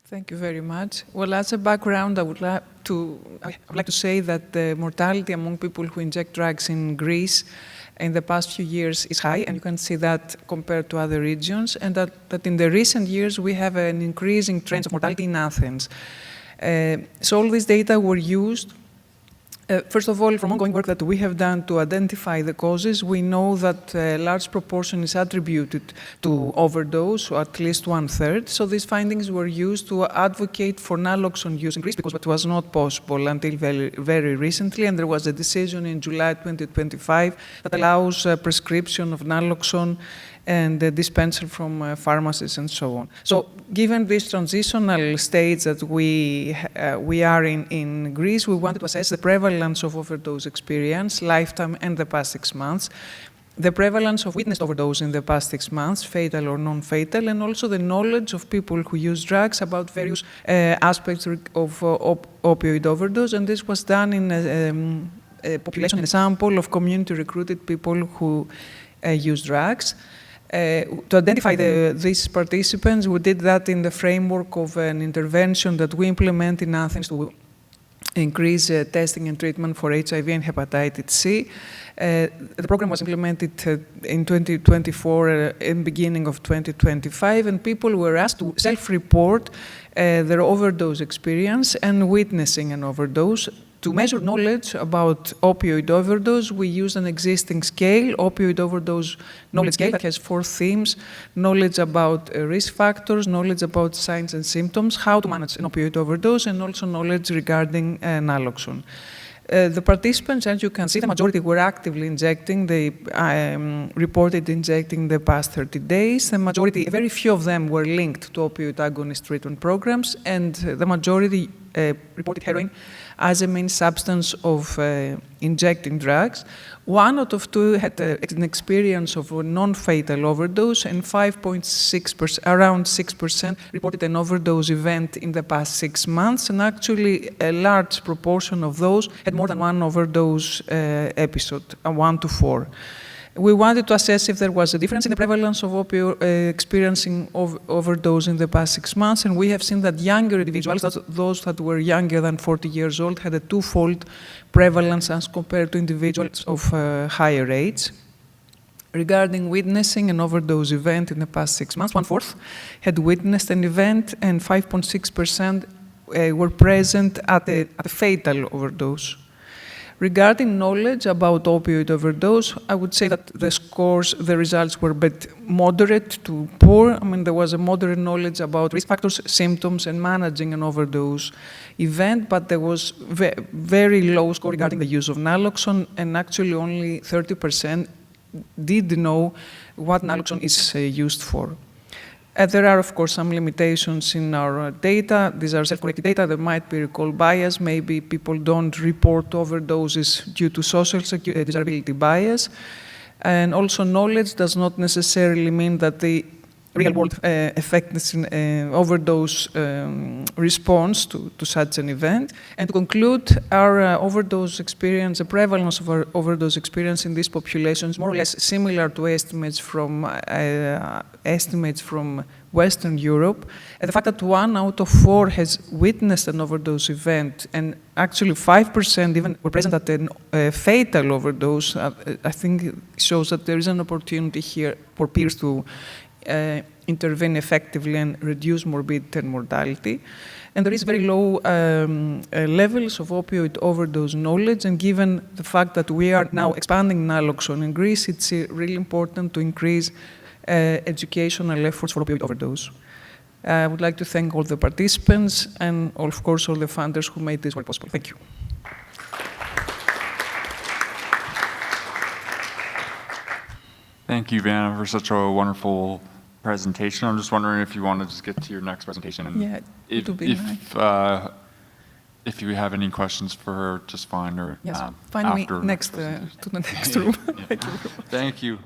Thank you very much. Well, as a background, I would like to say that the mortality among people who inject drugs in Greece in the past few years is high, and you can see that compared to other regions, and that in the recent years we have an increasing trend of mortality in Athens. So all these data were used, first of all, from ongoing work that we have done to identify the causes. We know that a large proportion is attributed to overdose, or at least 1/3. So these findings were used to advocate for naloxone use in Greece, because it was not possible until very, very recently. And there was a decision in July 2025 that allows prescription of naloxone and the dispenser from pharmacies and so on. So given this transitional stage that we are in Greece, we wanted to assess the prevalence of overdose experience, lifetime and the past 6 months, the prevalence of witnessed overdose in the past 6 months, fatal or non-fatal, and also the knowledge of people who use drugs about various aspects of opioid overdose. And this was done in a population sample of community recruited people who use drugs. To identify these participants, we did that in the framework of an intervention that we implement in Athens to increase testing and treatment for HIV and hepatitis C. The program was implemented in 2024 and beginning of 2025, and people were asked to self-report their overdose experience and witnessing an overdose. To measure knowledge about opioid overdose, we use an existing scale, opioid overdose knowledge scale, that has 4 themes: knowledge about risk factors, knowledge about signs and symptoms, how to manage an opioid overdose, and also knowledge regarding naloxone. The participants, as you can see, the majority were actively injecting. They reported injecting the past 30 days. The majority, very few of them were linked to opioid agonist treatment programs, and the majority reported heroin as a main substance of injecting drugs. 1 out of 2 had an experience of a non-fatal overdose, and 5.6%, around 6%, reported an overdose event in the past 6 months. And actually, a large proportion of those had more than 1 overdose episode, 1 to 4. We wanted to assess if there was a difference in the prevalence of experiencing overdose in the past 6 months, and we have seen that younger individuals, those that were younger than 40 years old, had a 2-fold prevalence as compared to individuals of higher age. Regarding witnessing an overdose event in the past 6 months, 1/4 had witnessed an event, and 5.6% were present at a fatal overdose. Regarding knowledge about opioid overdose, I would say that the scores, the results were a bit moderate to poor. I mean, there was a moderate knowledge about risk factors, symptoms, and managing an overdose event, but there was very low score regarding the use of naloxone, and actually only 30% did know what naloxone is used for. There are, of course, some limitations in our data. These are self-corrected data. There might be recall bias. Maybe people don't report overdoses due to social desirability bias. And also, knowledge does not necessarily mean that the real-world effectiveness in overdose response to such an event. And to conclude, our overdose experience, the prevalence of our overdose experience in this population is more or less similar to estimates from Western Europe. And the fact that 1 out of 4 has witnessed an overdose event, and actually 5% even were present at a fatal overdose, I think shows that there is an opportunity here for peers to intervene effectively and reduce morbidity and mortality. And there is very low levels of opioid overdose knowledge, and given the fact that we are now expanding naloxone in Greece, it's really important to increase educational efforts for opioid overdose. I would like to thank all the participants and, of course, all the funders who made this work possible. Thank you. Thank you, Vana, for such a wonderful presentation. I'm just wondering if you want to just get to your next presentation. And yeah, it would be nice. If you have any questions for her, just find her. Yes, find me next to the next room. Thank you.